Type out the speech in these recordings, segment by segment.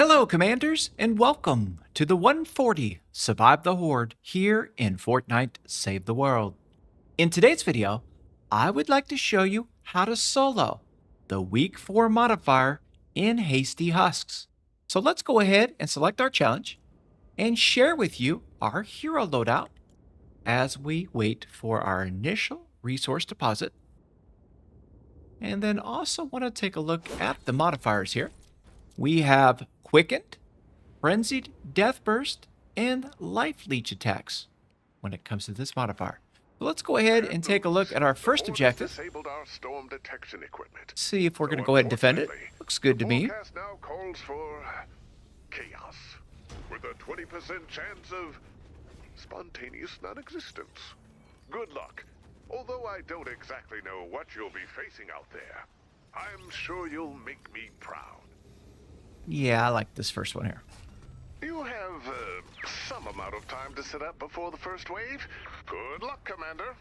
Hello, Commanders, and welcome to the 140 Survive the Horde here in Fortnite Save the World. In today's video, I would like to show you how to solo the Week 4 modifier in Hasty Husks. So let's go ahead and select our challenge and share with you our hero loadout as we wait for our initial resource deposit. And then also want to take a look at the modifiers here. We have Quickened, Frenzied Death Burst, and Life Leech attacks when it comes to this modifier. So let's go ahead and take a look at our first objective. Our storm detection equipment. See if we're going to go ahead and defend it. Looks good to me. The forecast now calls for chaos, with a 20% chance of spontaneous non-existence. Good luck. Although I don't exactly know what you'll be facing out there, I'm sure you'll make me proud. Yeah, I like this first one here. You have some amount of time to set up before the first wave. Good luck, Commander.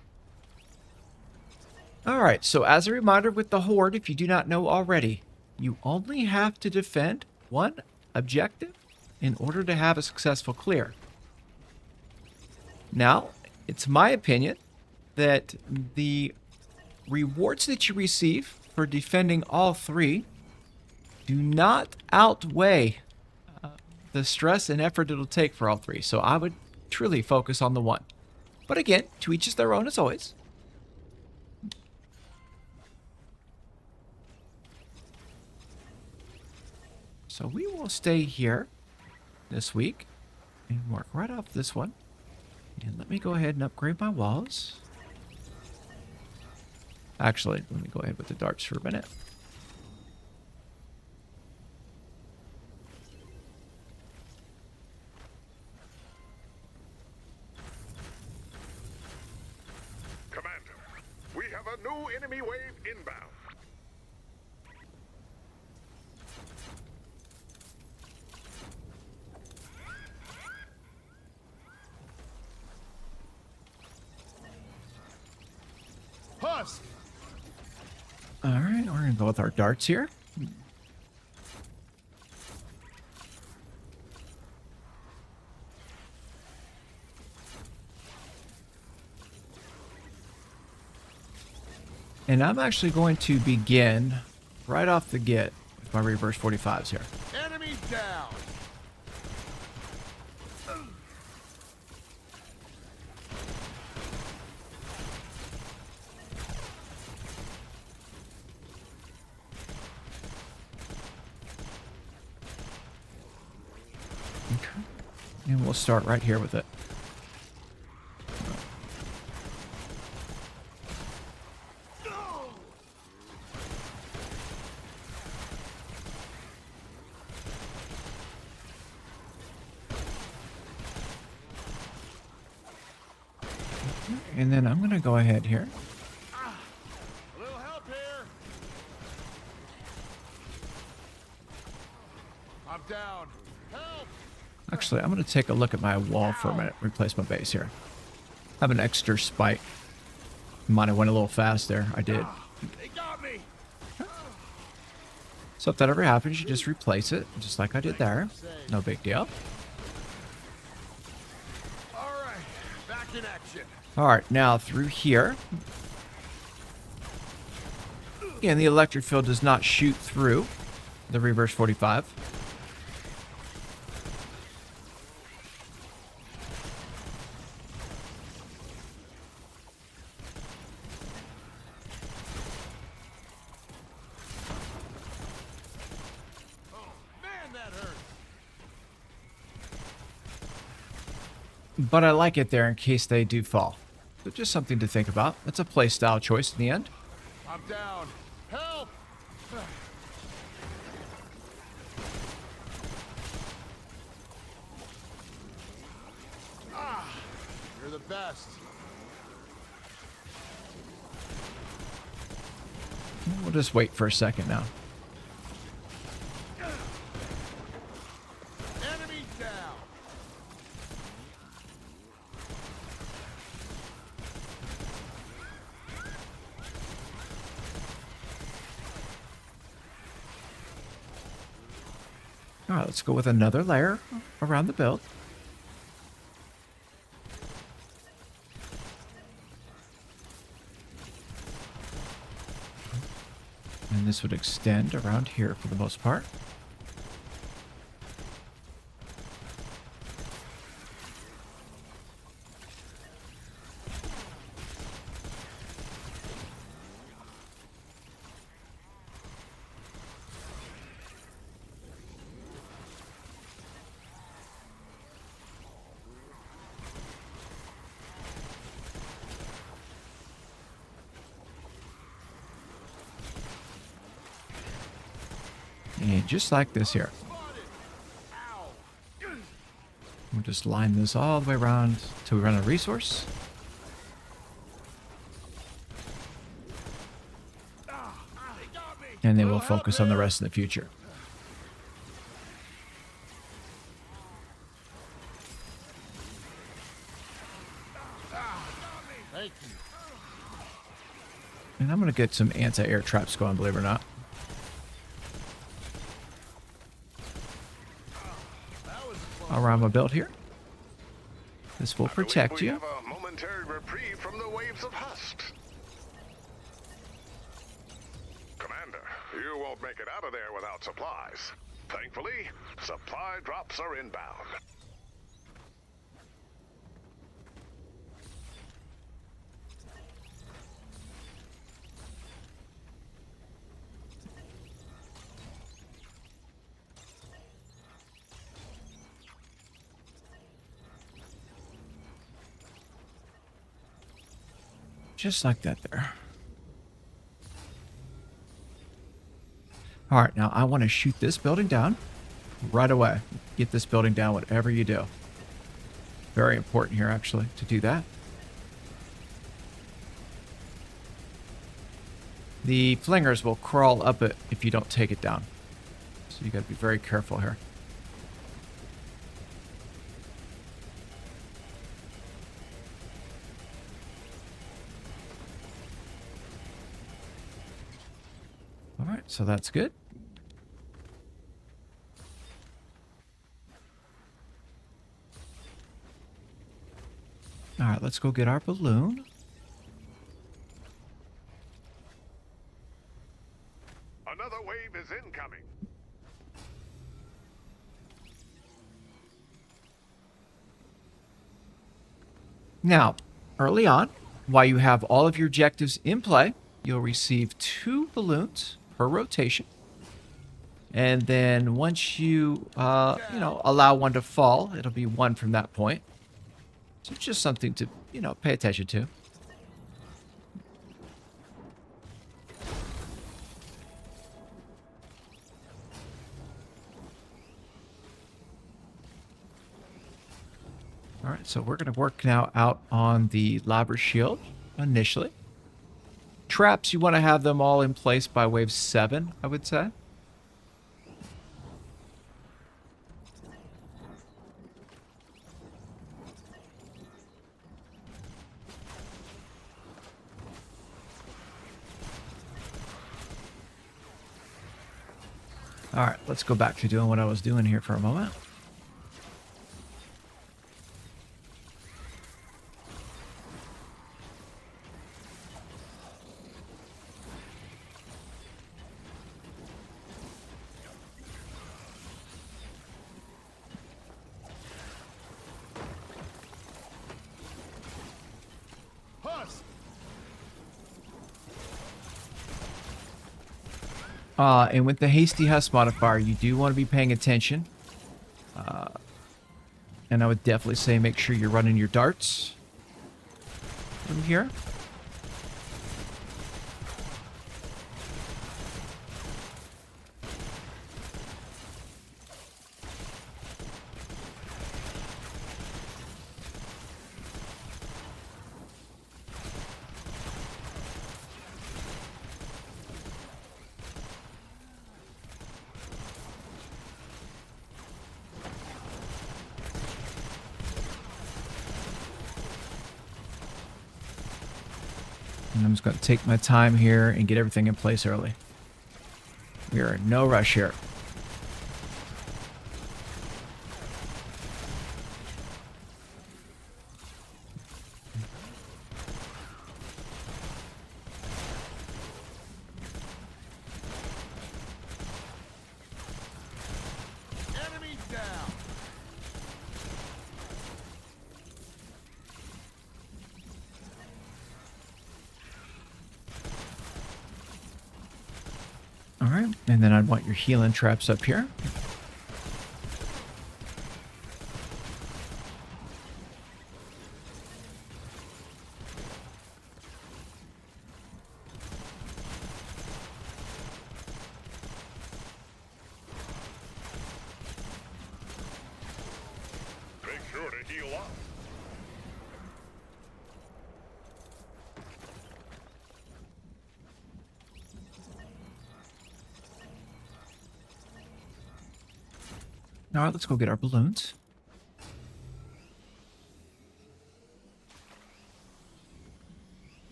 Alright, so as a reminder with the Horde, if you do not know already, you only have to defend one objective in order to have a successful clear. Now, it's my opinion that the rewards that you receive for defending all three do not outweigh the stress and effort it'll take for all three. So I would truly focus on the one. But again, to each is their own as always. So we will stay here this week and work right off this one. And let me go ahead and upgrade my walls. Actually, let me go ahead with the darts for a minute. Commander, we have a new enemy wave inbound. Husk! Alright, we're going to go with our darts here. And I'm actually going to begin right off the get with my reverse 45s here. Enemy down! Okay. And we'll start right here with it. And then I'm going to go ahead here. A little help here! I'm down. Help! Actually, I'm going to take a look at my wall for a minute. Replace my base here. I have an extra spike. Might have went a little fast there. I did. They got me! So if that ever happens, you just replace it, just like I did there. No big deal. Alright, back in action. Alright, now through here. Again, the electric field does not shoot through the reverse 45. Man, that hurt! But I like it there in case they do fall. So just something to think about. It's a playstyle choice in the end. I'm down. Help! You're the best. We'll just wait for a second now. Enemy down! All right, let's go with another layer around the build. And this would extend around here for the most part. And just like this here. We'll just line this all the way around till we run a resource. And then we'll focus on the rest in the future. Thank you. And I'm going to get some anti-air traps going, believe it or not. Around my build here. This will protect you. We have a momentary reprieve from the waves of husks. Commander, you won't make it out of there without supplies. Thankfully, supply drops are inbound. Just like that there. All right, now I want to shoot this building down right away. Get this building down, whatever you do. Very important here, actually, to do that. The flingers will crawl up it if you don't take it down. So you got to be very careful here. All right, so that's good. All right, let's go get our balloon. Another wave is incoming. Now, early on, while you have all of your objectives in play, you'll receive 2 balloons per rotation. And then once you, allow one to fall, it'll be 1 from that point. So it's just something to, pay attention to. All right, so we're going to work now out on the lava shield initially. Traps, you want to have them all in place by wave 7, I would say. All right, let's go back to doing what I was doing here for a moment. And with the Hasty Husks modifier, you do want to be paying attention. And I would definitely say make sure you're running your darts from here. And I'm just going to take my time here and get everything in place early. We are in no rush here. Alright, and then I'd want your healing traps up here. Make sure to heal up. Alright, let's go get our balloons.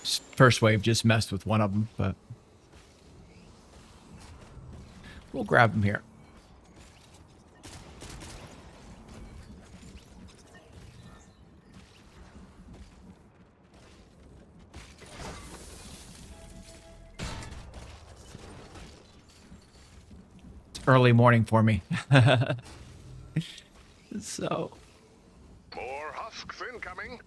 First wave just messed with one of them, but we'll grab them here. It's early morning for me. So, More husks incoming.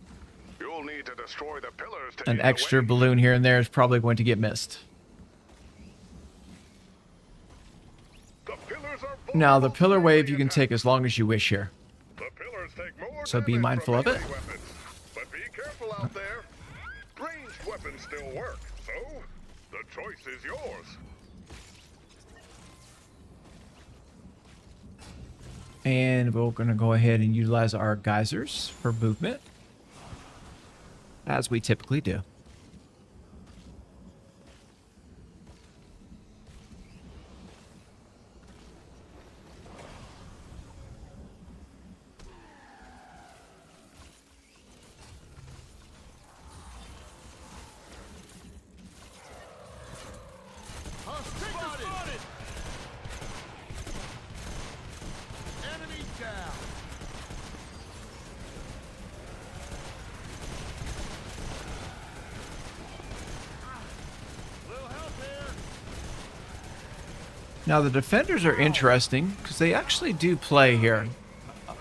You'll need to destroy the pillars to an heal the extra way. balloon here and there is probably going to get missed. The pillars are Now, the vulnerable pillar to wave melee you can attacks. take as long as you wish here. The pillars take more So be damage mindful from of it. melee weapons. But be careful out there. Ranged weapons still work, so the choice is yours. And we're going to go ahead and utilize our geysers for movement, as we typically do. Spotted! Enemy down! Little help here! Now, the defenders are interesting because they actually do play here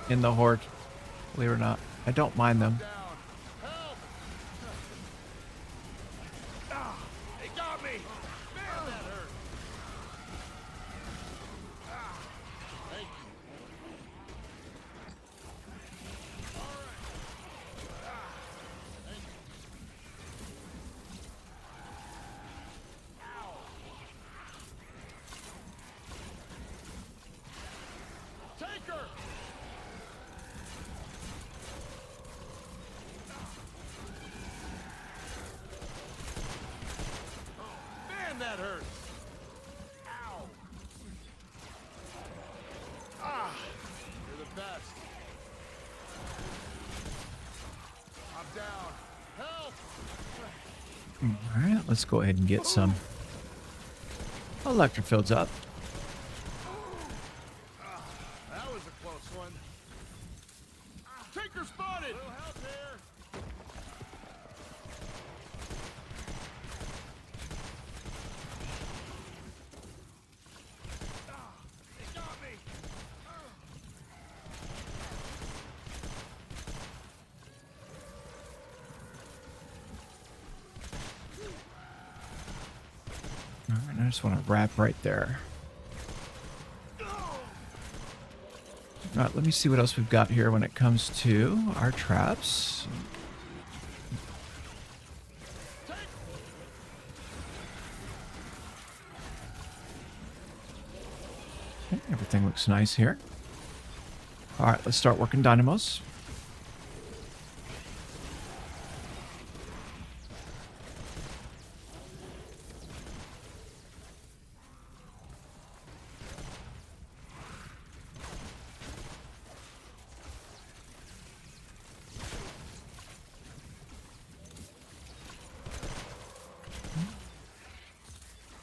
in the Horde, believe it or not. I don't mind them. Down! Help! Ah, they got me! Man, that hurt! Ah, thank you. All right. Ah, thank you. Ow! Take her! Man, that hurts! Ow! Ah! You're the best. I'm down. Help! All right, let's go ahead and get some electrofields up. That was a close one. Tinker spotted! Little help here. They got me. All right, I just want to wrap right there. All right, let me see what else we've got here when it comes to our traps. Okay, everything looks nice here. All right, let's start working dynamos.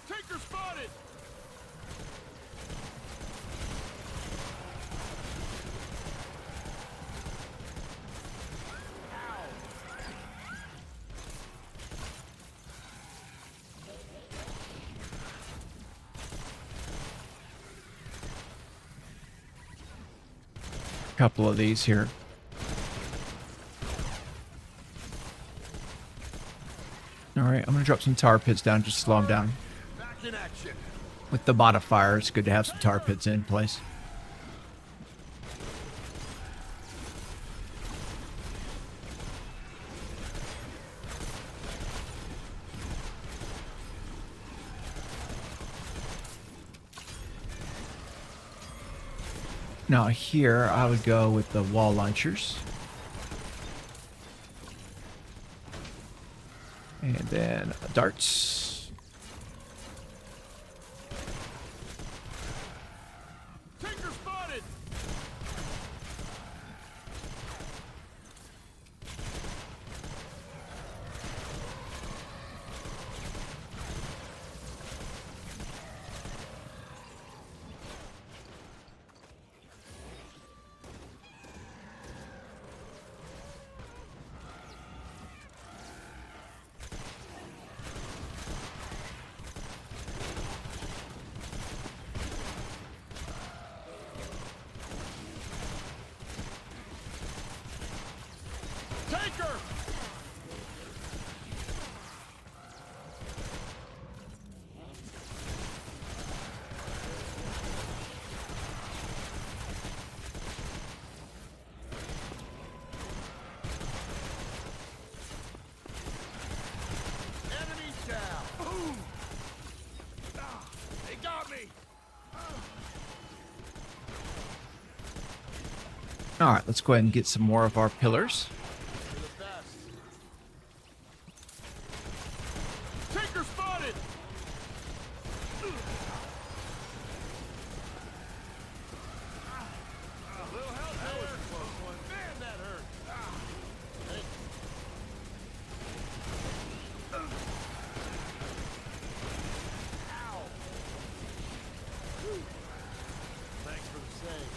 Tinker spotted! Couple of these here. drop some tar pits down, just slow them down. Back in action. With the modifier, it's good to have some tar pits in place. Now here, I would go with the wall launchers. And then darts. Tinker spotted. Tinker. Enemies down. Boom. They got me. All right, let's go ahead and get some more of our pillars. You're the best. Tinker spotted. Little help there. That was a close one. Man, that hurt. Hey. Ow. Whew. Thanks for the save.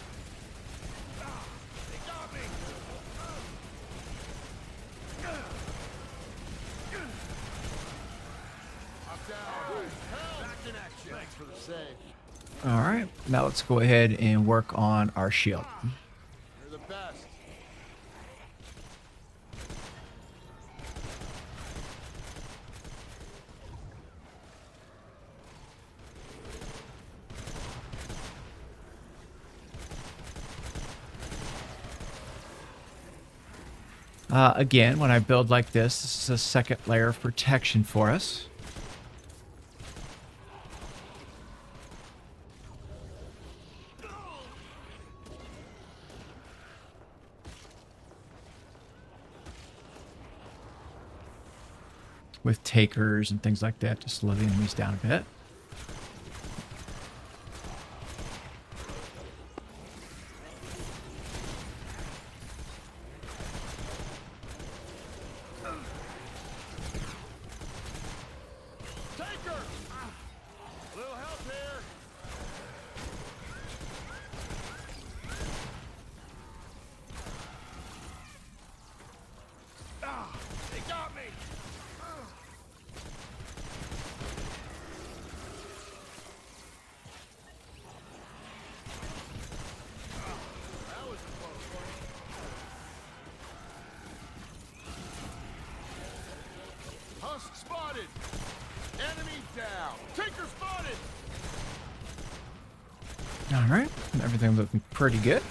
They got me. I'm down. Help. Back in action. Thanks for the save. All right, now let's go ahead and work on our shield. You're the best. Again, when I build like this is a second layer of protection for us. With takers and things like that to slow the enemies down a bit. Tinker. Little help here. They got me. That was a close one. Husk spotted. Enemy down. Tinker spotted. All right, everything looking pretty good.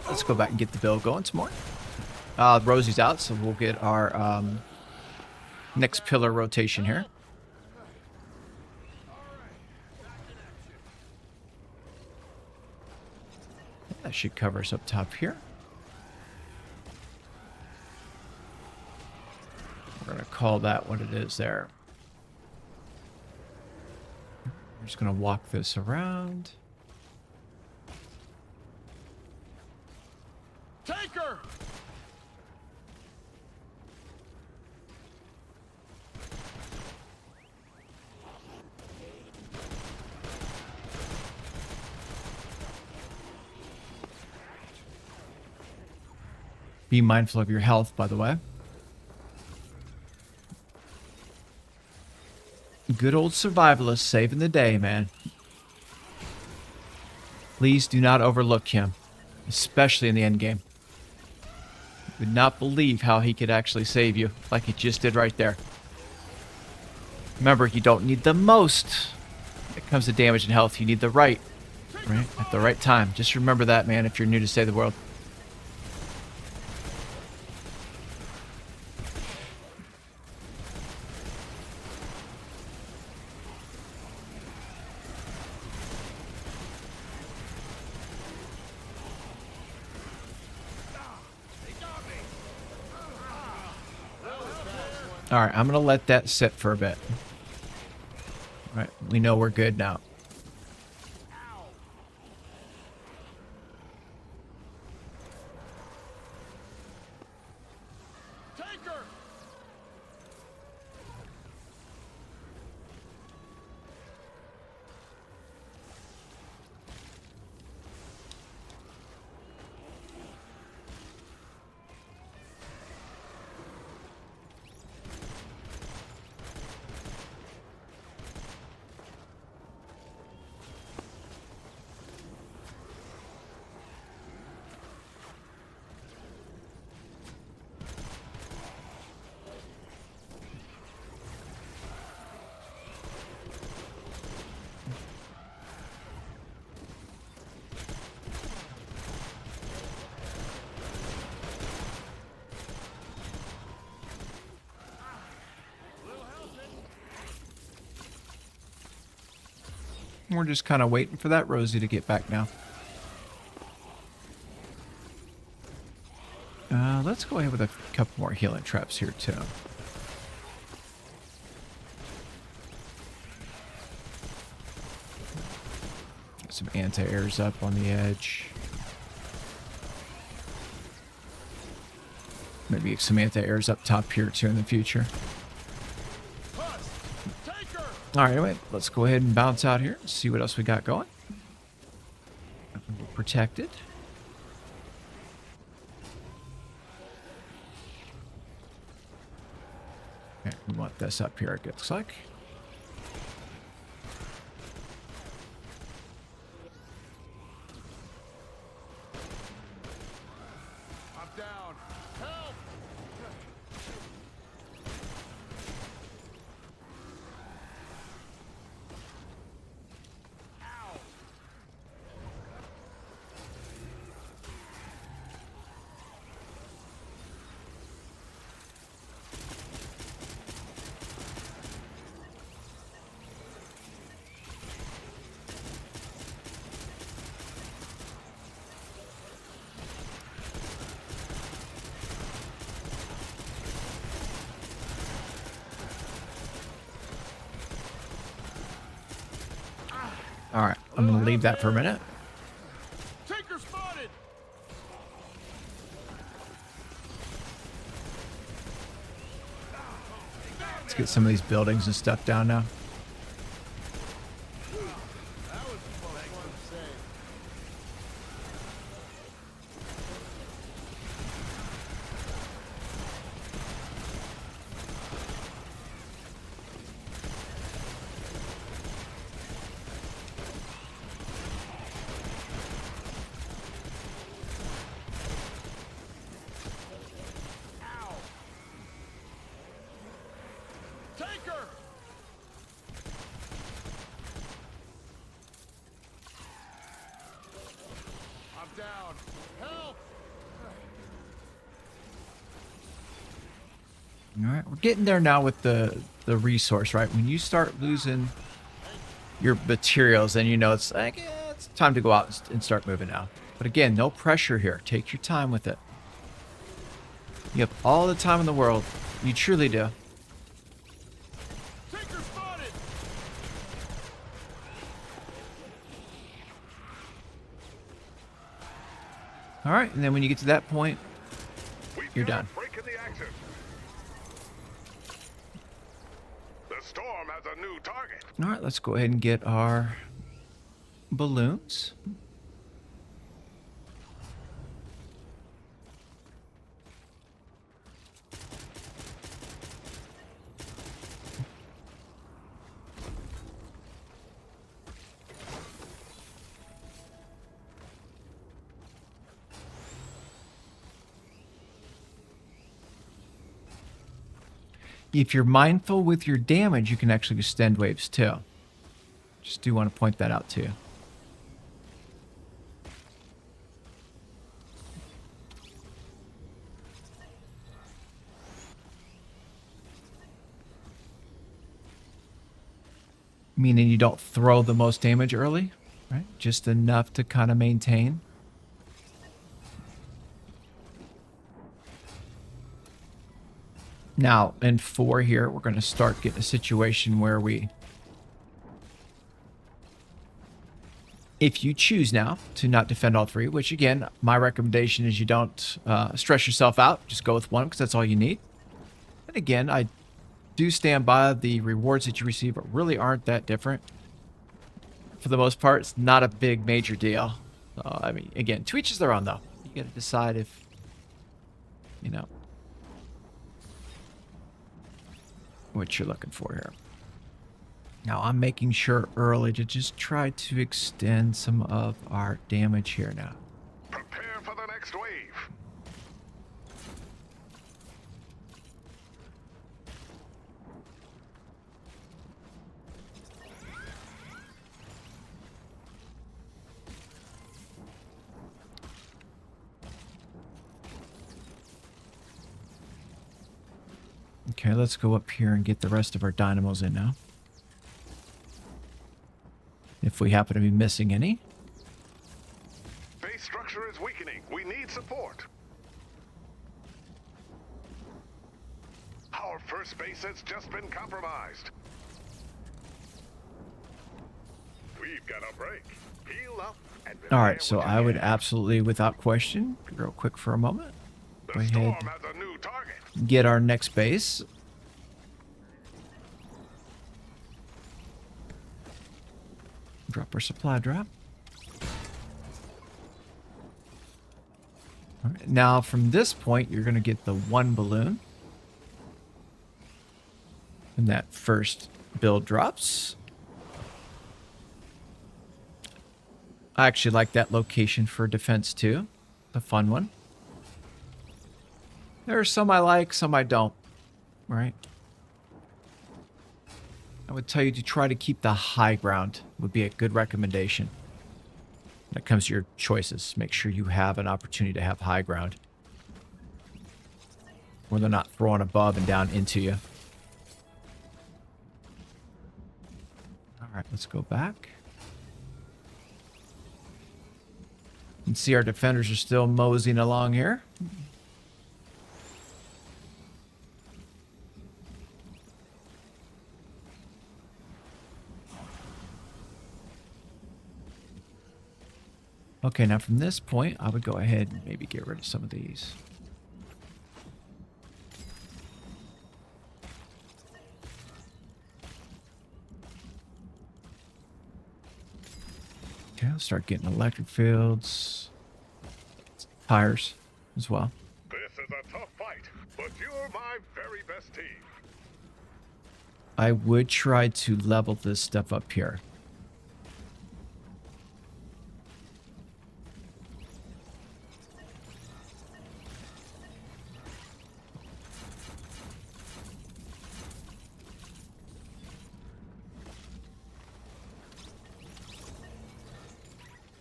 Let's go back and get the build going some more. Rosie's out, so we'll get our next pillar rotation here. That should cover us up top here. We're going to call that what it is there. We're just going to walk this around. Tinker. Be mindful of your health, by the way. Good old survivalist saving the day, man. Please do not overlook him, especially in the end game. Would not believe how he could actually save you, like he just did right there. Remember, you don't need the most when it comes to damage and health. You need the right at the right time. Just remember that, man, if you're new to Save the World. All right, I'm going to let that sit for a bit. All right, we know we're good now. We're just kind of waiting for that Rosie to get back now. Let's go ahead with a couple more healing traps here, too. Get some anti-airs up on the edge. Maybe some anti-airs up top here, too, in the future. Alright, anyway, let's go ahead and bounce out here and see what else we got going. We're protected. Okay, we want this up here, it looks like. I'm down. Help! Alright, I'm going to leave that for a minute. Tinker spotted! Let's get some of these buildings and stuff down now. That was fun to say. Tinker! I'm down. Help! Alright, we're getting there now with the resource, right? When you start losing your materials, then you know it's like, it's time to go out and start moving now. But again, no pressure here. Take your time with it. You have all the time in the world. You truly do. Tinker spotted! Alright, and then when you get to that point, you're done. Breaking the action. The storm has a new target. Alright, let's go ahead and get our balloons. if you're mindful with your damage, you can actually extend waves too. Just do want to point that out to you. Meaning you don't throw the most damage early, right? Just enough to kind of maintain. Now, in 4 here, we're going to start getting a situation where we... If you choose now to not defend all 3, which again, my recommendation is you don't stress yourself out. Just go with 1 because that's all you need. And again, I do stand by the rewards that you receive really aren't that different. For the most part, it's not a big major deal. I mean, again, to each is their own though. You got to decide if, you know, what you're looking for here. Now, I'm making sure early to just try to extend some of our damage here now. Prepare for the next wave. Okay, let's go up here and get the rest of our dynamos in now. If we happen to be missing any. Base structure is weakening. We need support. Our first base has just been compromised. We've got a break. Heal up and All right, so I would absolutely, without question, real quick for a moment, go The storm ahead, has a new target. get our next base. Drop our supply drop. All right, now from this point, you're going to get the 1 balloon. And that first build drops. I actually like that location for defense too. The fun one. There are some I like, some I don't. Right? I would tell you to try to keep the high ground would be a good recommendation. When it comes to your choices, make sure you have an opportunity to have high ground. Where they're not throwing above and down into you. Alright, let's go back. You can see our defenders are still moseying along here. Okay, now from this point, I would go ahead and maybe get rid of some of these. Okay, I'll start getting electric fields, tires as well. This is a tough fight, but you're my very best team. I would try to level this stuff up here.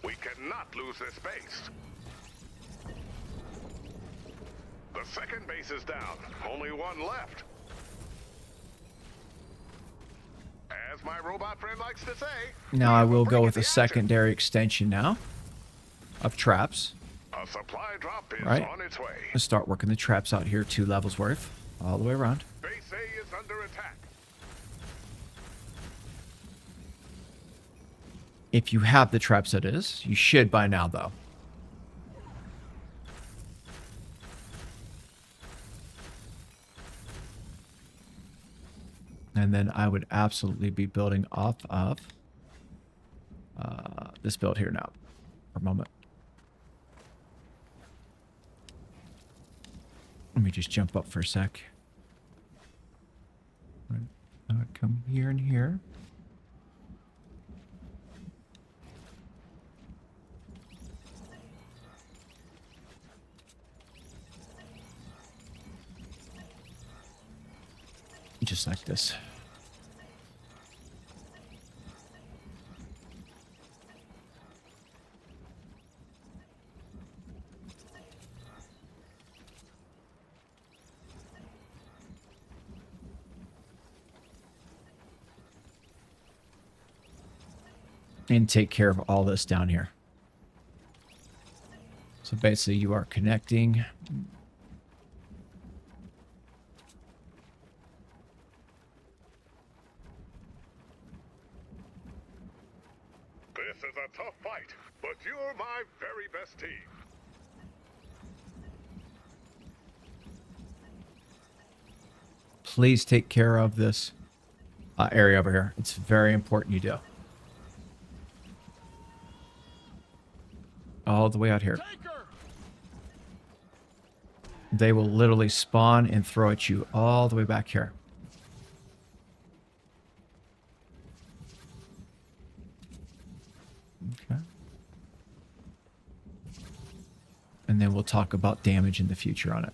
We cannot lose this base. The second base is down. Only 1 left. As my robot friend likes to say... Now I will go with a a secondary extension now of traps. A supply drop is Right. on its way. Let's start working the traps out here, 2 levels worth, all the way around. Base A is under attack. If you have the traps, that is. You should by now, though. And then I would absolutely be building off of this build here now for a moment. Let me just jump up for a sec. Right. I would come here and here. Just like this. And take care of all this down here. So basically you are connecting. This is a tough fight, but you're my very best team. Please take care of this area over here. It's very important you do. All the way out here. They will literally spawn and throw at you all the way back here. Okay. And then we'll talk about damage in the future on it.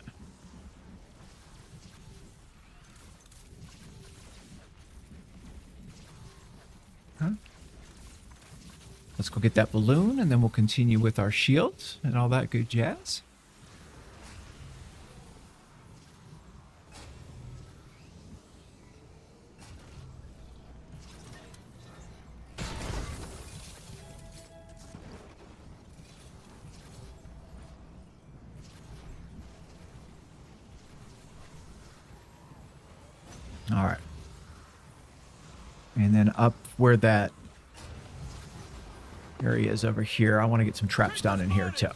Okay. Let's go get that balloon, and then we'll continue with our shields and all that good jazz. All right. And then up where that area is over here, I want to get some traps down in here too.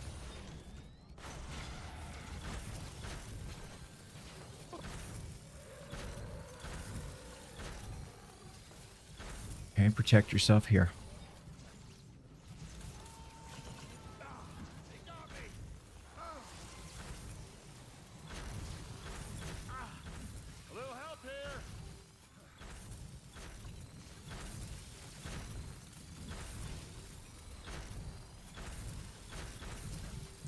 Okay, protect yourself here. A little help here.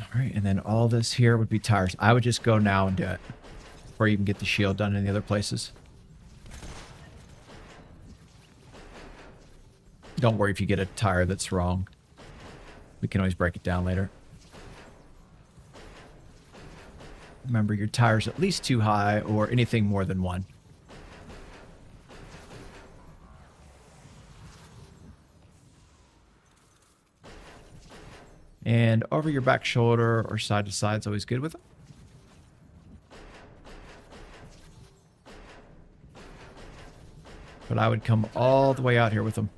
All right, and then all this here would be tires. I would just go now and do it before you can get the shield done in the other places. Don't worry if you get a tire that's wrong. We can always break it down later. Remember, your tire's at least 2 high or anything more than 1. And over your back shoulder or side to side is always good with it. But I would come all the way out here with them.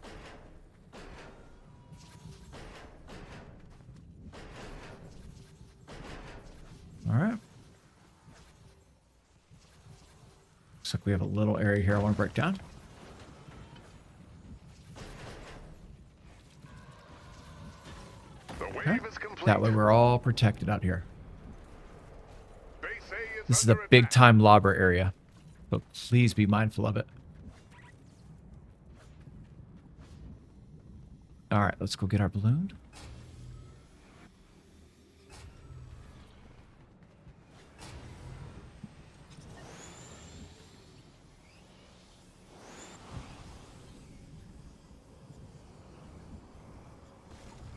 All right. Looks like we have a little area here I want to break down. The Okay. wave is complete. That way we're all protected out here. Base A This is a under big attack. time lobber area, so please be mindful of it. All right, let's go get our balloon.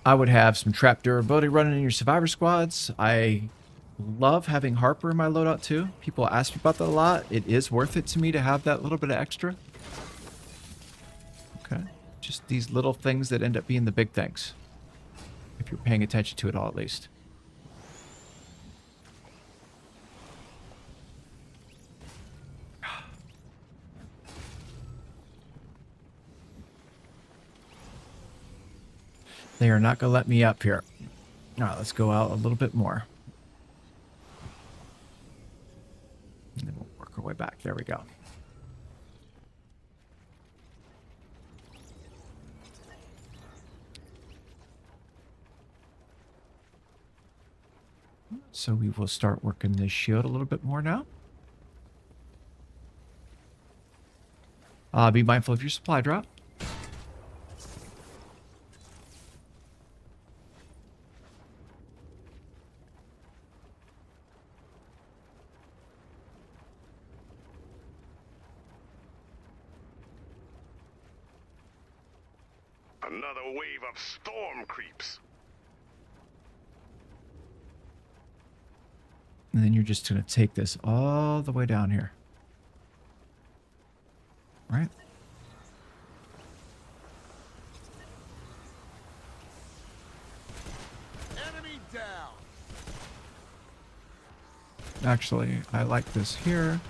I would have some trap durability running in your survivor squads. I love having Harper in my loadout too. People ask me about that a lot. It is worth it to me to have that little bit of extra. Okay. Just these little things that end up being the big things. If you're paying attention to it all, at least. They are not going to let me up here. All right, let's go out a little bit more. And then we'll work our way back. There we go. So we will start working this shield a little bit more now. Be mindful of your supply drop. Another wave of storm creeps. And then you're just going to take this all the way down here. Right? Enemy down. Actually, I like this here.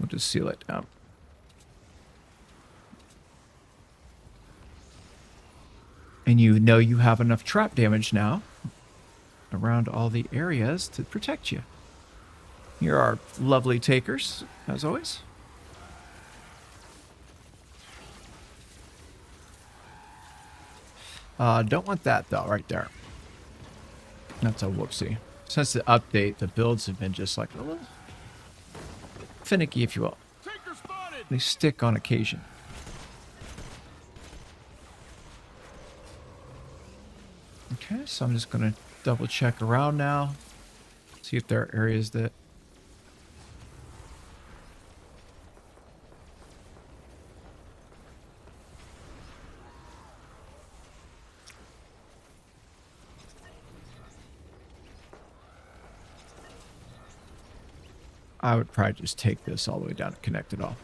We'll just seal it down. And you know you have enough trap damage now around all the areas to protect you. Here are lovely takers, as always. Don't want that, though, right there. That's a whoopsie. Since the update, the builds have been just like a little finicky, if you will. Taker spotted. They stick on occasion. Okay, so I'm just going to double check around now. See if there are areas that... I would probably just take this all the way down and connect it all.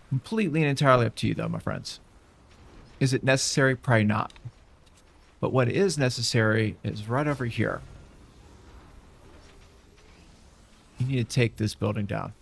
Completely and entirely up to you, though, my friends. Is it necessary? Probably not. But what is necessary is right over here. You need to take this building down.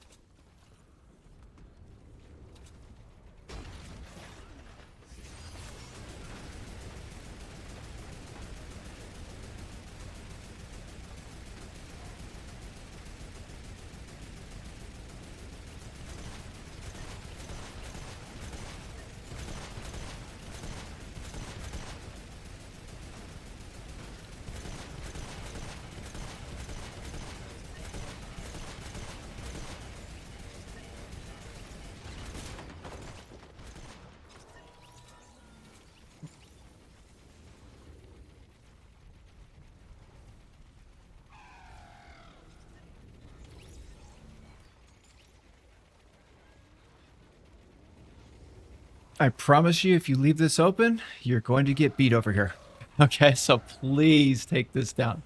I promise you, if you leave this open, you're going to get beat over here. Okay, so please take this down.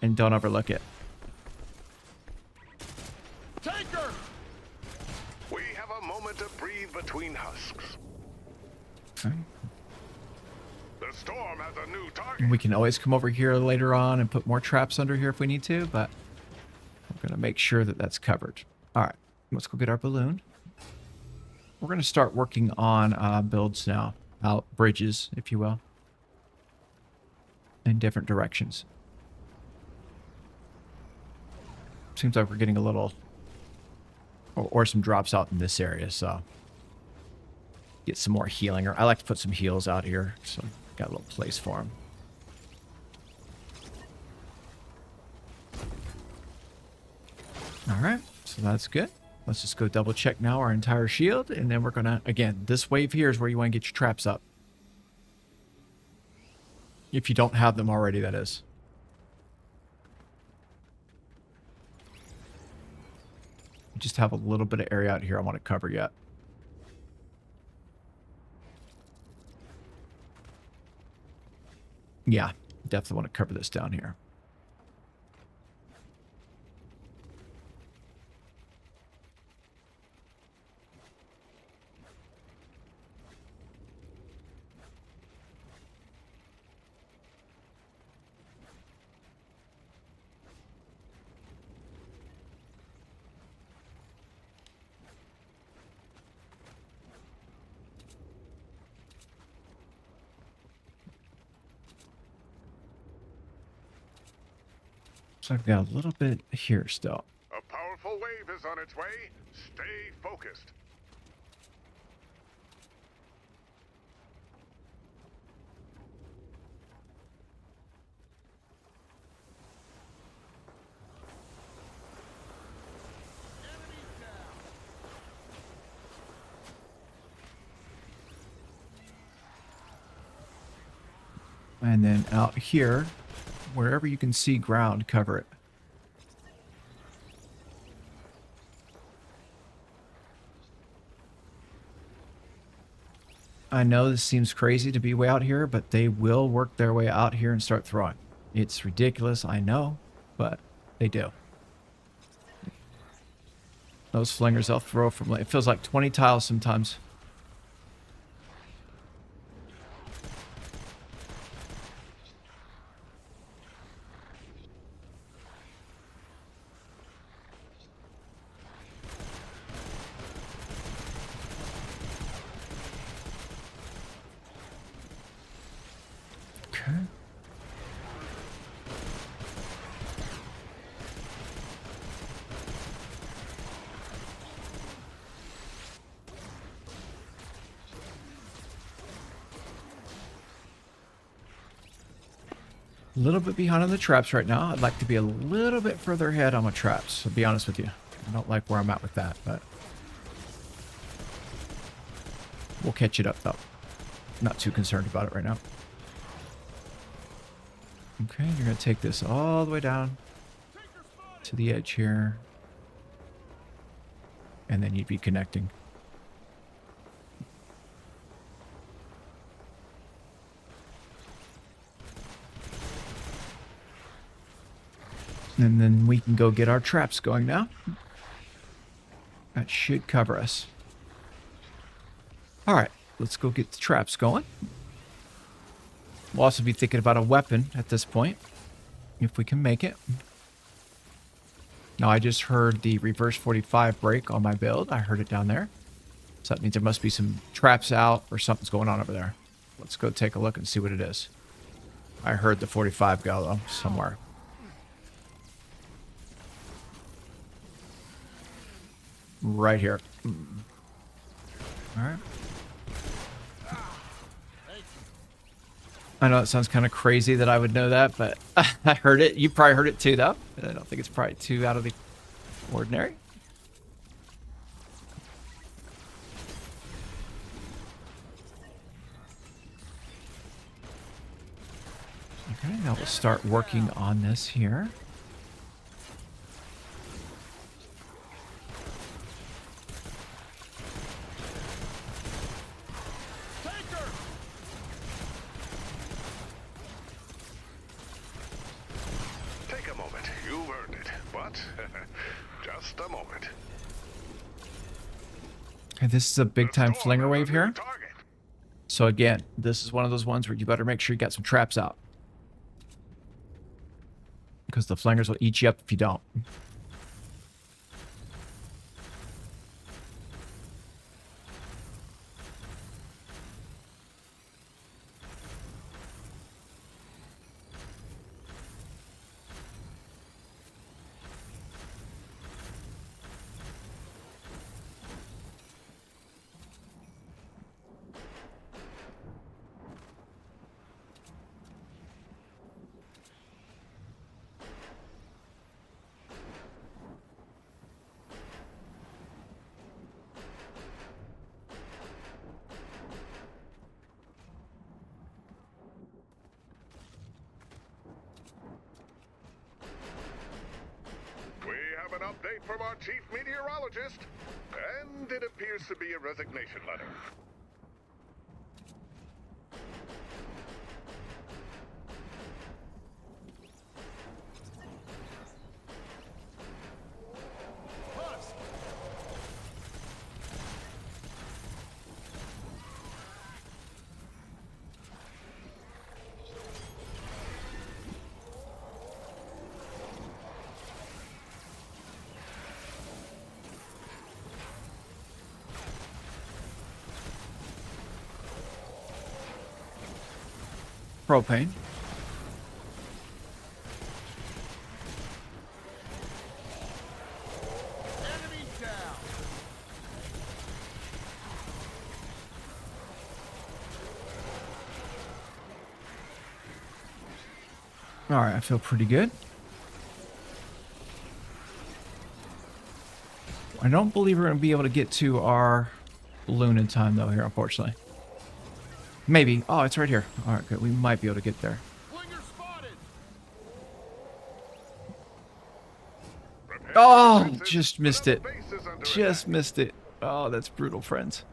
And don't overlook it. Taker. We have a moment to breathe between husks. Okay. The storm has a new target. We can always come over here later on and put more traps under here if we need to, but I'm going to make sure that that's covered. All right, let's go get our balloon. We're going to start working on builds now. Bridges, if you will. In different directions. Seems like we're getting a little... Or some drops out in this area, so... Get some more healing. Or I like to put some heals out here, so got a little place for them. Alright, so that's good. Let's just go double check now our entire shield, and then we're gonna, again, this wave here is where you want to get your traps up. If you don't have them already, that is. We just have a little bit of area out here I want to cover yet. Yeah, definitely want to cover this down here. So I've got a little bit here still. A powerful wave is on its way. Stay focused. And then out here, wherever you can see ground, cover it. I know this seems crazy to be way out here, but they will work their way out here and start throwing. It's ridiculous, I know, but they do. Those flingers, they'll throw from, it feels like 20 tiles sometimes. Okay. A little bit behind on the traps right now. I'd like to be a little bit further ahead on my traps, to be honest with you. I don't like where I'm at with that, but we'll catch it up though. Not too concerned about it right now. Okay, you're going to take this all the way down to the edge here. And then you'd be connecting. And then we can go get our traps going now. That should cover us. All right, let's go get the traps going. We'll also be thinking about a weapon at this point, if we can make it. Now, I just heard the reverse 45 break on my build. I heard it down there. So that means there must be some traps out or something's going on over there. Let's go take a look and see what it is. I heard the 45 go, though, somewhere. Right here. All right. I know it sounds kind of crazy that I would know that, but I heard it. You probably heard it too, though. I don't think it's probably too out of the ordinary. Okay, now we'll start working on this here. Just a moment. Okay, this is a big time flinger wave here. So again, this is one of those ones where you better make sure you got some traps out. Because the flingers will eat you up if you don't. An update from our chief meteorologist, and it appears to be a resignation letter. Propane. Enemy down. All right, I feel pretty good. I don't believe we're going to be able to get to our balloon in time, though, here, unfortunately. Maybe. Oh, it's right here. All right, good. We might be able to get there. Flinger spotted. Oh, just missed it. Just missed it. Oh, that's brutal, friends.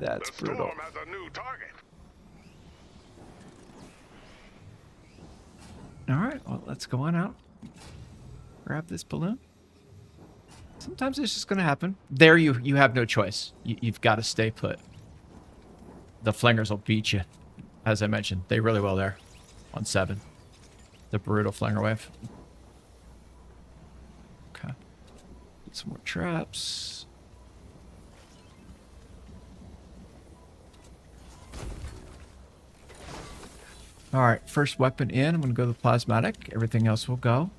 That's The brutal. storm has a new target. All right, well, let's go on out. Grab this balloon. Sometimes it's just going to happen. There you have no choice. You've got to stay put. The flingers will beat you. As I mentioned, they really will there. On 7. The brutal flinger wave. Okay. Get some more traps. All right, first weapon in. I'm going to go to the plasmatic. Everything else will go.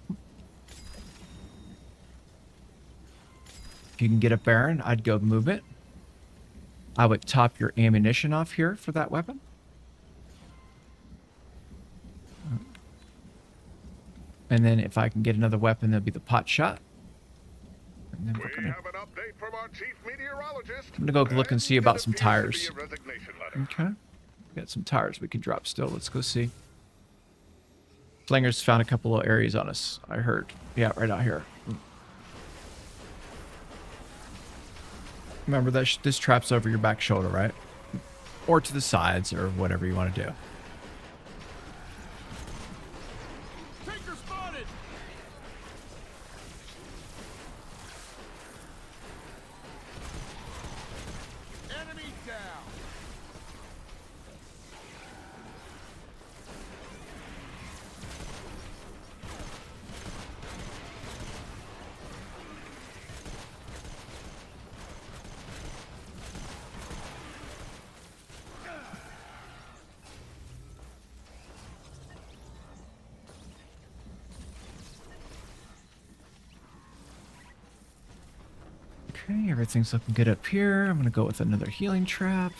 If you can get a Baron, I'd go movement. I would top your ammunition off here for that weapon. And then if I can get another weapon, that'll be the pot shot. And then We we're gonna, have an update from our chief meteorologist. I'm gonna go look and see about it some appears to tires. be a resignation letter. Okay. Got some tires we can drop still. Let's go see. Flingers found a couple of areas on us, I heard. Yeah, right out here. Remember that this trap's over your back shoulder, right? Or to the sides, or whatever you want to do. Tinker spotted! Enemy down! Okay, everything's looking good up here. I'm going to go with another healing trap.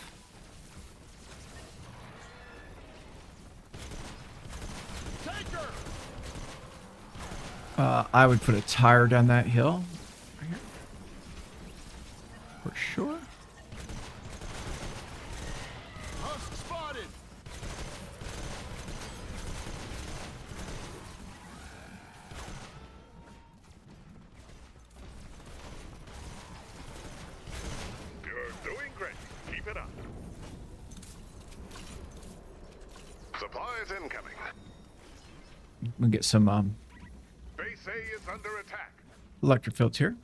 Tinker! I would put a tire down that hill. Right here. For sure. Husk spotted! You're doing great. Keep it up. Supplies incoming. We'll get some Base A is under attack. electric fields here.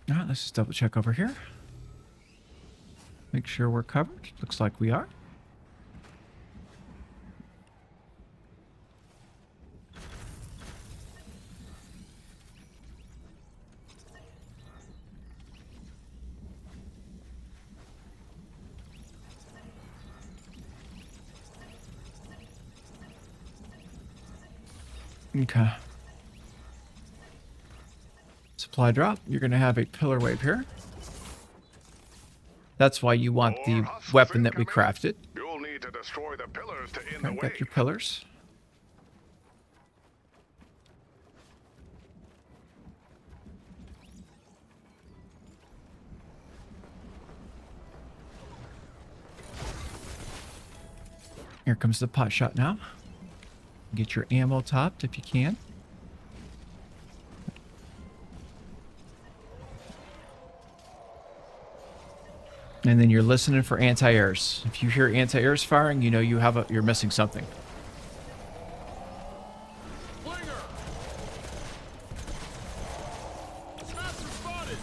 All right, let's just double check over here. Make sure we're covered. Looks like we are. Okay. Supply drop. You're going to have a pillar wave here. That's why you want the More husks weapon that we incoming. crafted. You'll need to destroy the pillars to end the Okay, wave. got your pillars. Here comes the pot shot now. Get your ammo topped if you can. And then you're listening for anti-airs. If you hear anti-airs firing, you know you're missing something. Flinger! Smasher spotted!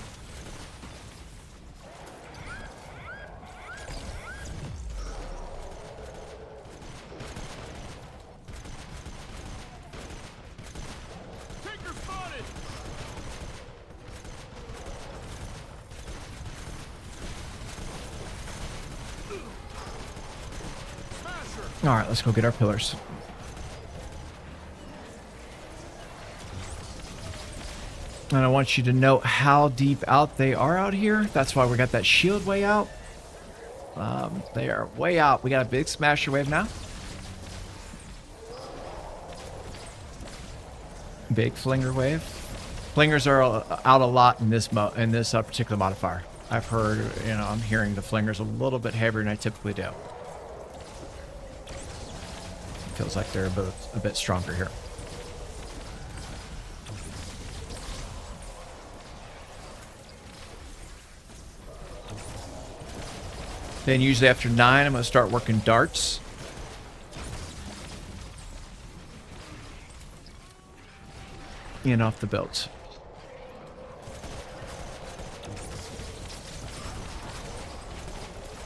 Tinker spotted! Smasher! All right, let's go get our pillars. And I want you to note how deep out they are out here. That's why we got that shield way out. They are way out. We got a big smasher wave now. Big flinger wave. Flingers are out a lot in this particular modifier. I've heard, you know, I'm hearing the flingers a little bit heavier than I typically do. Feels like they're both a bit stronger here. Then usually after 9, I'm going to start working darts. In off the builds.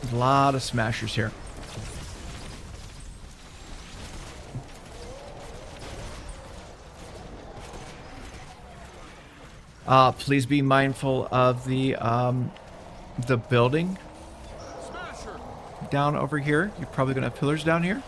There's a lot of smashers here. Please be mindful of the building down over here. You're probably gonna have pillars down here.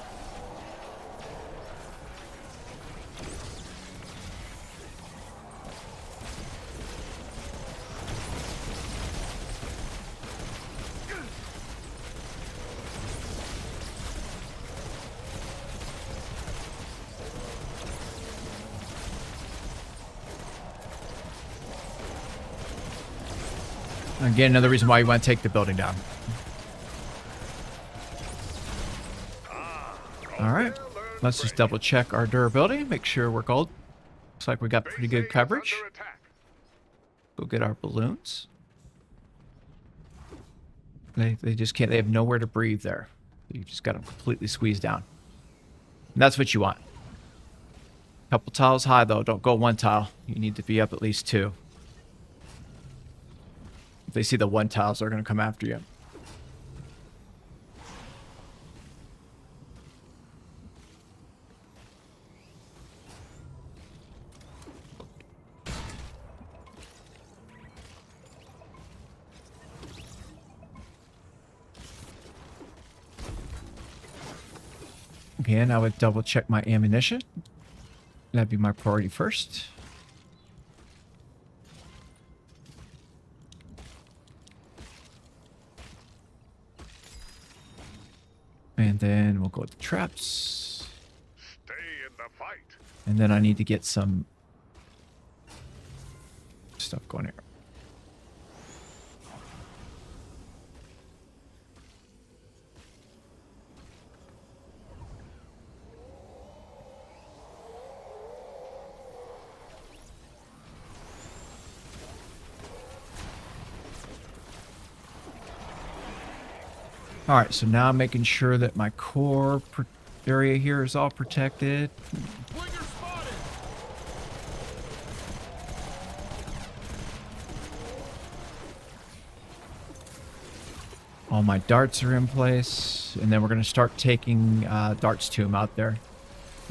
Again, another reason why you want to take the building down. All right, let's just double check our durability, make sure we're gold. Looks like we got pretty good coverage. Go get our balloons. They just can't, they have nowhere to breathe there. You just got them completely squeezed down. And that's what you want. Couple tiles high though, don't go one tile. You need to be up at least 2. If they see the 1 tiles, they're going to come after you. Again, I would double check my ammunition. That'd be my priority first. And then we'll go with the traps. Stay in the fight. And then I need to get some stuff going here. All right, so now I'm making sure that my core area here is all protected. All my darts are in place, and then we're going to start taking darts to him out there.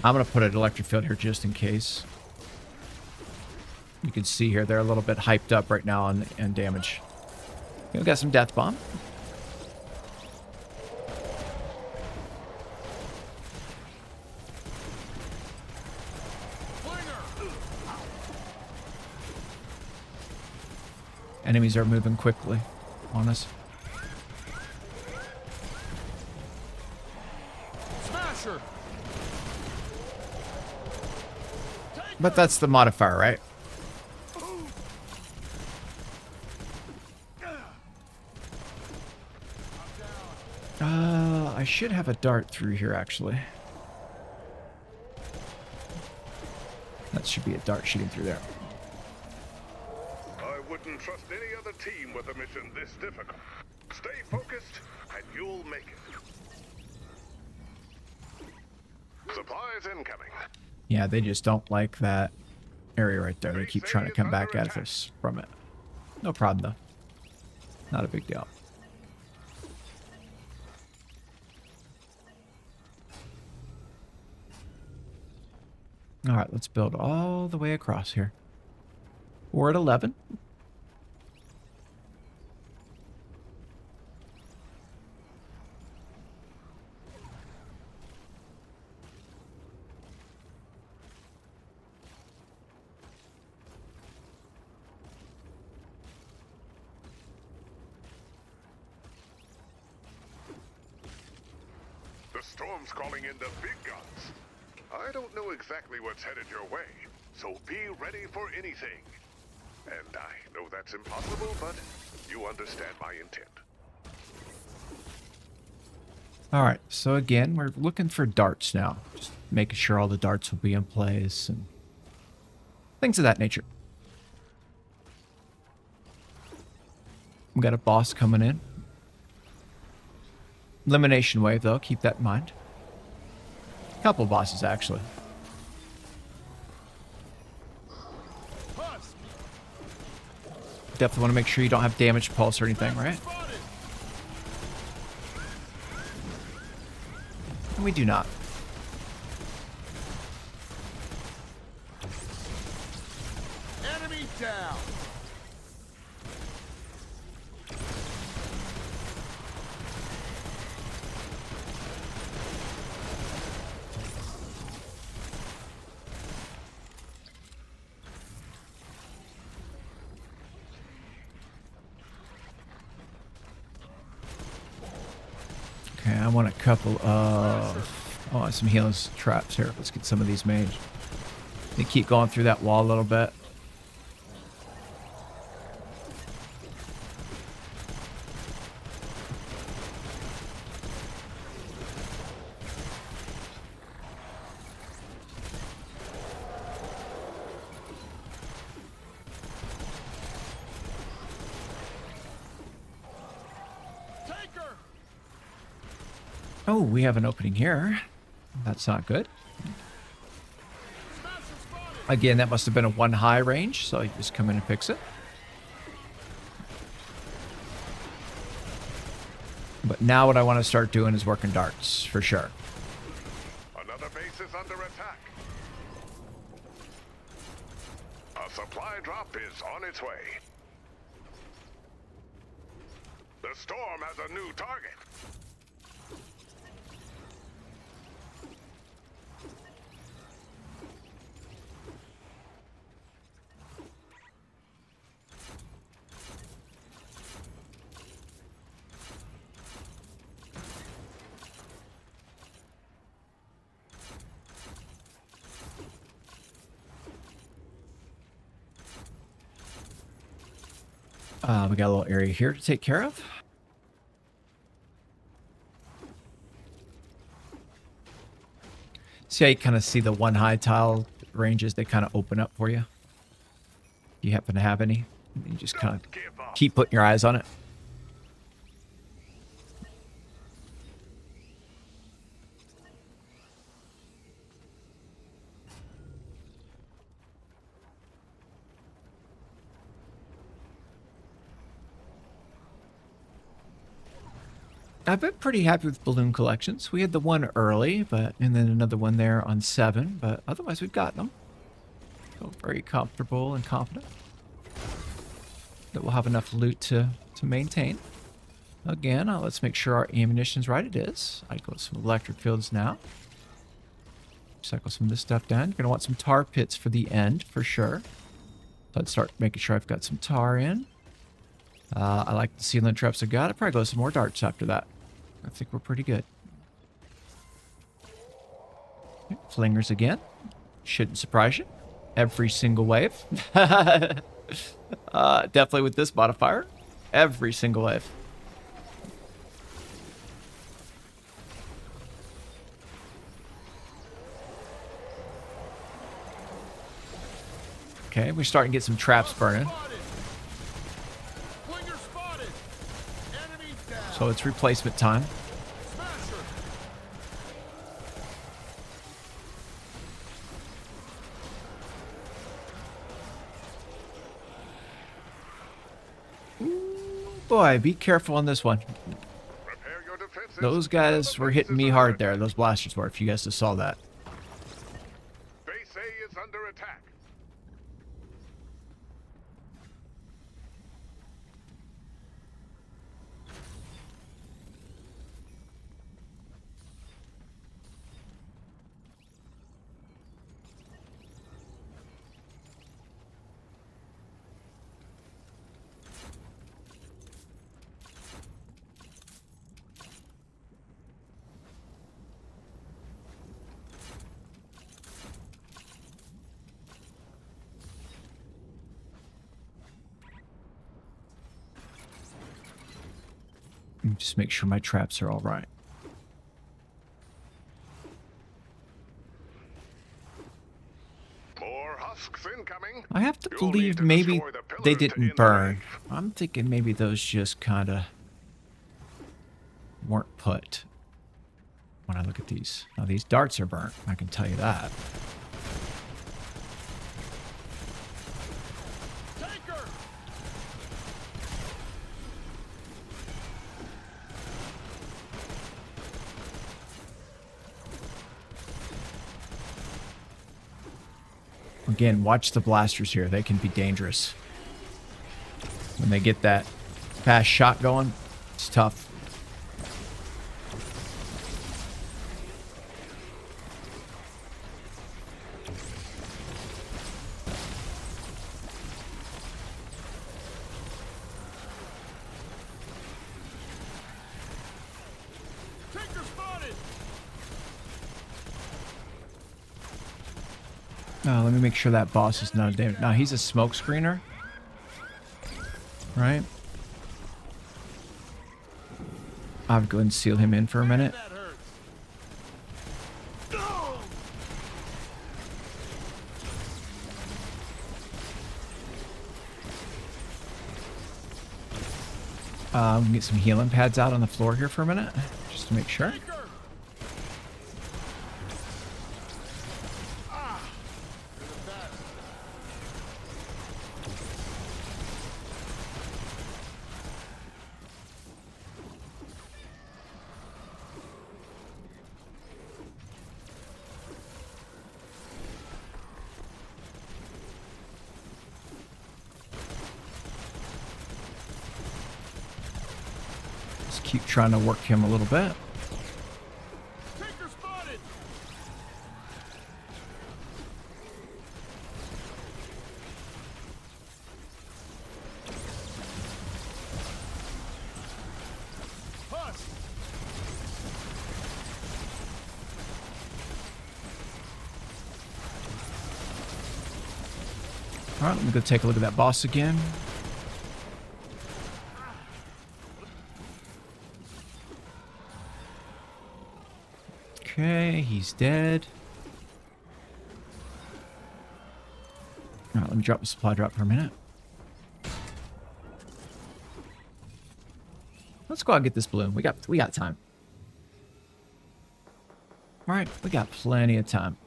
I'm going to put an electric field here just in case. You can see here they're a little bit hyped up right now on damage. We've got some death bomb. Enemies are moving quickly on us. Smasher. But that's the modifier, right? I should have a dart through here, actually. That should be a dart shooting through there. I wouldn't trust any other team with a mission this difficult. Stay focused, and you'll make it. Supplies incoming. Yeah, they just don't like that area right there. They keep trying to come back at us from it. No problem, though. Not a big deal. All right, let's build all the way across here. We're at 11. The storm's calling in the big guns. I don't know exactly what's headed your way, so be ready for anything. And I know that's impossible, but You understand my intent. All right, so again, we're looking for darts now. Just making sure all the darts will be in place and things of that nature. We got a boss coming in. Elimination wave, though. Keep that in mind. Couple bosses, actually. Husk. Definitely want to make sure you don't have damage pulse or anything, right? Spotted. And we do not. Enemy down. Okay, I want a couple of... Oh, some healing traps here. Let's get some of these made. They keep going through that wall a little bit. Taker. Oh, we have an opening here. That's not good. Smasher spotted. Again, that must have been a one high range, so you just come in and fix it. But now what I want to start doing is working darts, for sure. Another base is under attack. A supply drop is on its way. The storm has a new target. We got a little area here to take care of. See how you kind of see the one high tile ranges, they kind of open up for you. You happen to have any? You just kind of Give up. keep putting your eyes on it. I've been pretty happy with balloon collections. We had the one early, and then another one there on 7, but otherwise we've gotten them. Feel very comfortable and confident that we'll have enough loot to maintain. Again, let's make sure our ammunition's right. It is. I go some electric fields now. Cycle some of this stuff down. You're going to want some tar pits for the end, for sure. So I'd start making sure I've got some tar in. I like the sealant traps I got. I'll probably go some more darts after that. I think we're pretty good. Okay, flingers again. Shouldn't surprise you. Every single wave. Definitely with this modifier. Every single wave. Okay, we're starting to get some traps burning. So it's replacement time. Boy, be careful on this one. Prepare your defenses. Those guys were hitting me hard there. Those blasters were, if you guys just saw that. Base A is under attack. Let me just make sure my traps are all right. More husks incoming. I have to You'll need believe to maybe destroy the they pillars to didn't end the burn. wave. I'm thinking maybe those just kind of weren't put. When I look at these. Now these darts are burnt. I can tell you that. Taker! Again, watch the blasters here. They can be dangerous. When they get that fast shot going, it's tough. Taker spotted! Let me make sure that boss is not a damage. Now he's a smoke screener. Right? I'll go and seal him in for a minute. That hurts. Get some healing pads out on the floor here for a minute, just to make sure. Taker! You're the best. Just keep trying to work him a little bit. Taker spotted! Husk! All right, let me go take a look at that boss again. Okay, he's dead. All right, let me drop the supply drop for a minute. Let's go out and get this balloon. We got time. All right, we got plenty of time.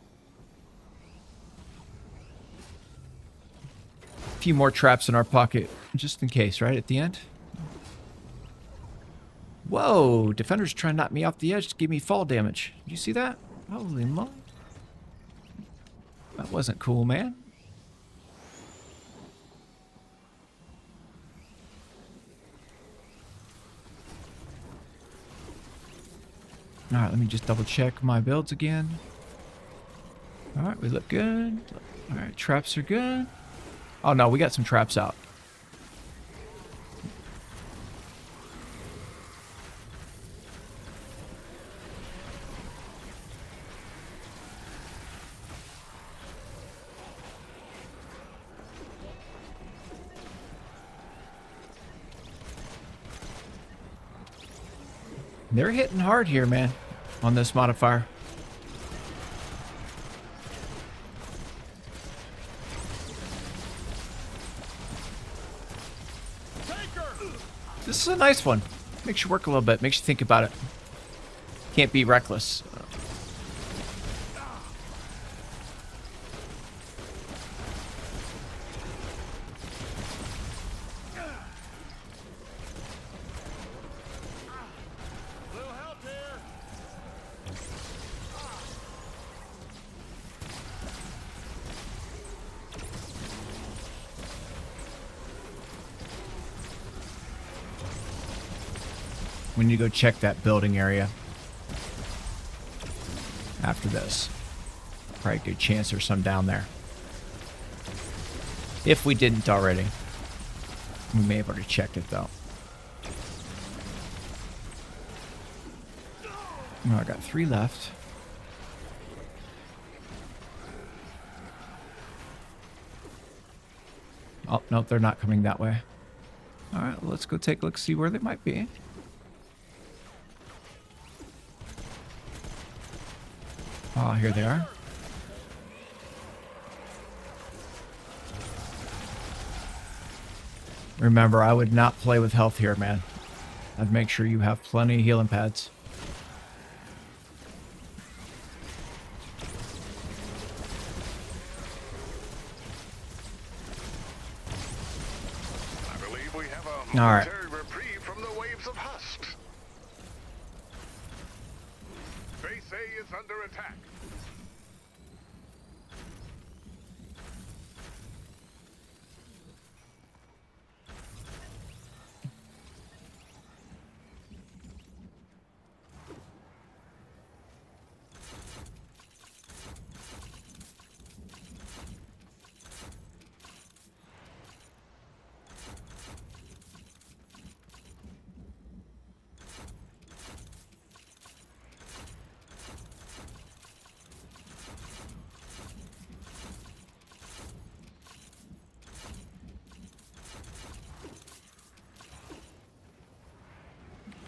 A few more traps in our pocket, just in case, right at the end. Whoa, defender's trying to knock me off the edge to give me fall damage. Did you see that? Holy moly. That wasn't cool, man. All right, let me just double check my builds again. All right, we look good. All right, traps are good. Oh no, we got some traps out. They're hitting hard here, man, on this modifier. Taker! This is a nice one. Makes you work a little bit. Makes you think about it. Can't be reckless. Little help here! We need to go check that building area after this. Probably a good chance there's some down there. If we didn't already. We may have already checked it, though. Oh, I got 3 left. Oh, no, they're not coming that way. All right, let's go take a look, see where they might be. Oh, here they are. Remember, I would not play with health here, man. I'd make sure you have plenty of healing pads. I believe we have a All right. momentary reprieve from the waves of husks. Base A is under attack.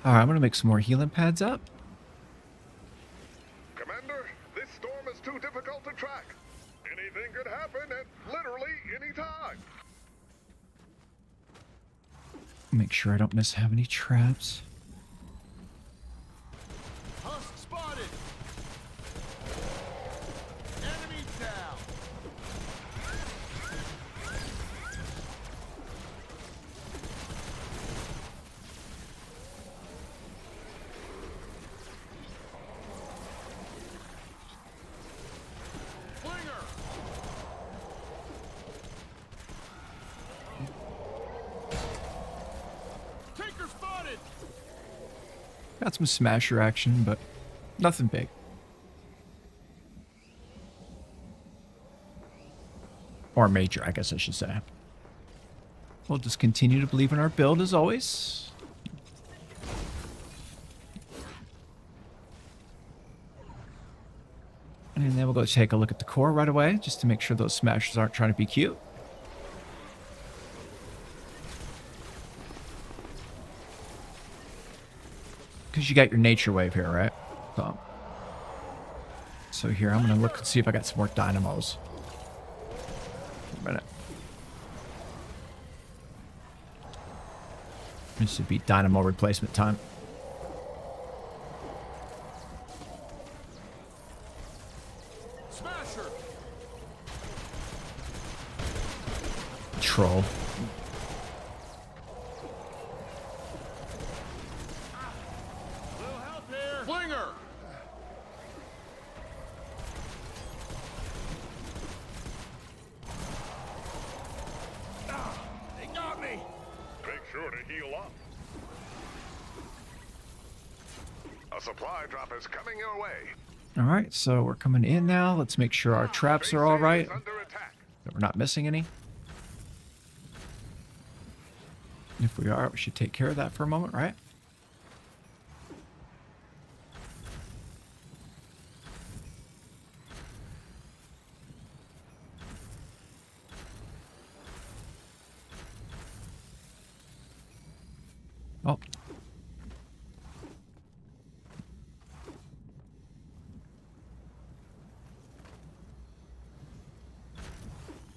All right, I'm gonna make some more healing pads up. Commander, this storm is too difficult to track. Anything could happen at literally any time. Make sure I don't have any traps. Husk spotted. Enemy down. Flinger. Taker spotted. Got some smasher action, but nothing big. Or major, I guess I should say. We'll just continue to believe in our build as always. And then we'll go take a look at the core right away, just to make sure those smashers aren't trying to be cute. Because you got your nature wave here, right? So here, I'm going to look and see if I got some more dynamos. Wait a minute. This should be dynamo replacement time. Smasher. Troll. Little help here. Flinger. They got me. Make sure to heal up. A supply drop is coming your way. All right, so we're coming in now. Let's make sure our traps are all Base A right, is under attack. that we're not missing any. If we are, we should take care of that for a moment, right? Oh.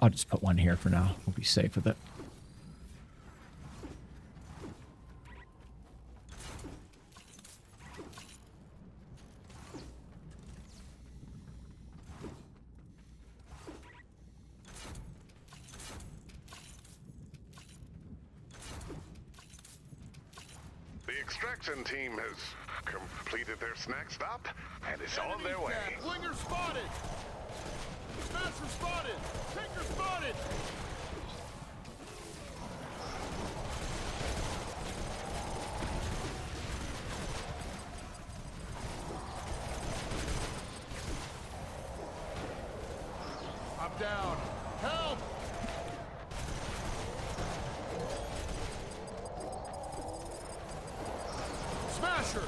I'll just put one here for now. We'll be safe with it. The extraction team has completed their snack stop and is on their way. Flinger spotted. Smasher spotted. Taker spotted. I'm down. Help! Smasher!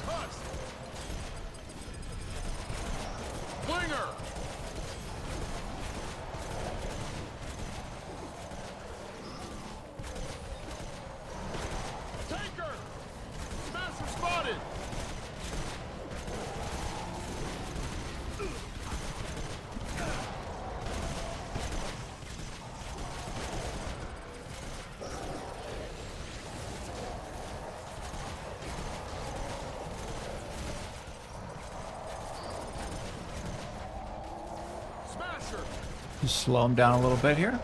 Husk! Flinger! Taker! Smasher! Just slow him down a little bit here.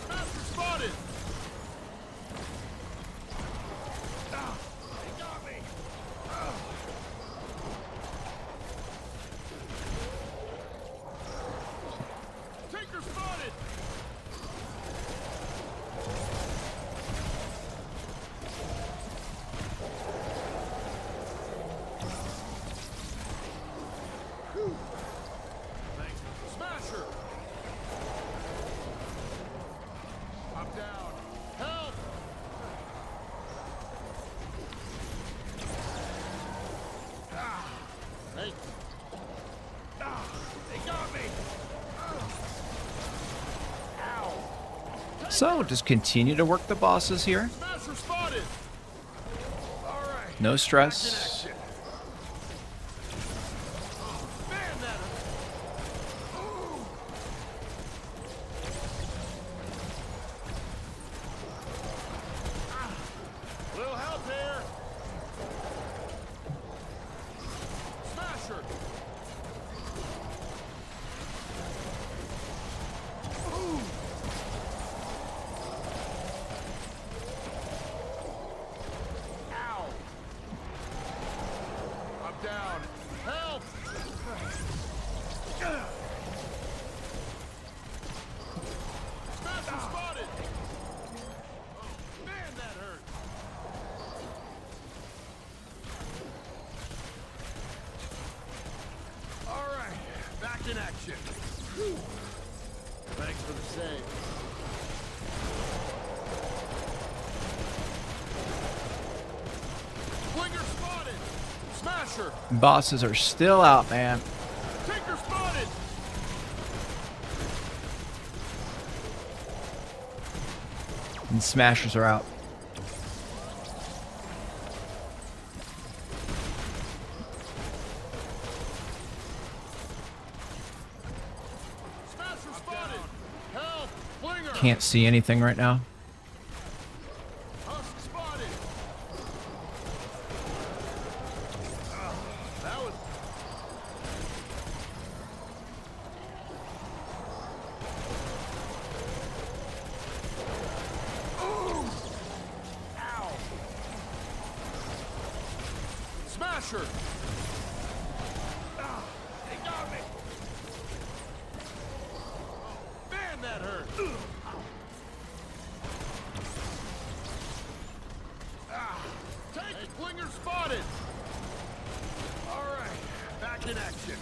Smasher spotted! They got me! Tinker spotted! Thanks. Smasher! I'm down. Help! Hey. They got me! Ow! So just continue to work the bosses here. Smasher spotted! All right. No stress. Back in action. Man, that Ooh. Little help here. Smasher. Ooh. Ow. I'm down. Help. Smasher spotted. Oh, man, that hurt. All right, back in action. Whew. Thanks for the save. Flinger spotted. Smasher. Bosses are still out, man. Tinker spotted. And smashers are out. Smasher spotted. Help. Flinger. Can't see anything right now. Husk spotted. That was. Ooh. Ow. Smasher. They got me. Man, that hurt. Take Flinger spotted. All right, back in action.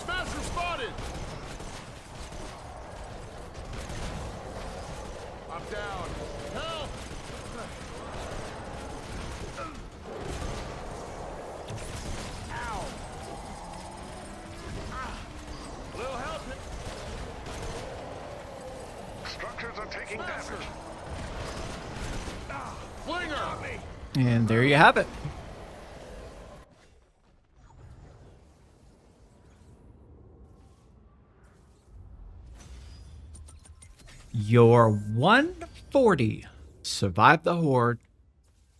Smasher spotted. I'm down. Help. Ow. Little help. Structures are taking Smasher. damage. Flinger. And there you have it. Your 140 Survive the Horde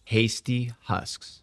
Hasty Husks.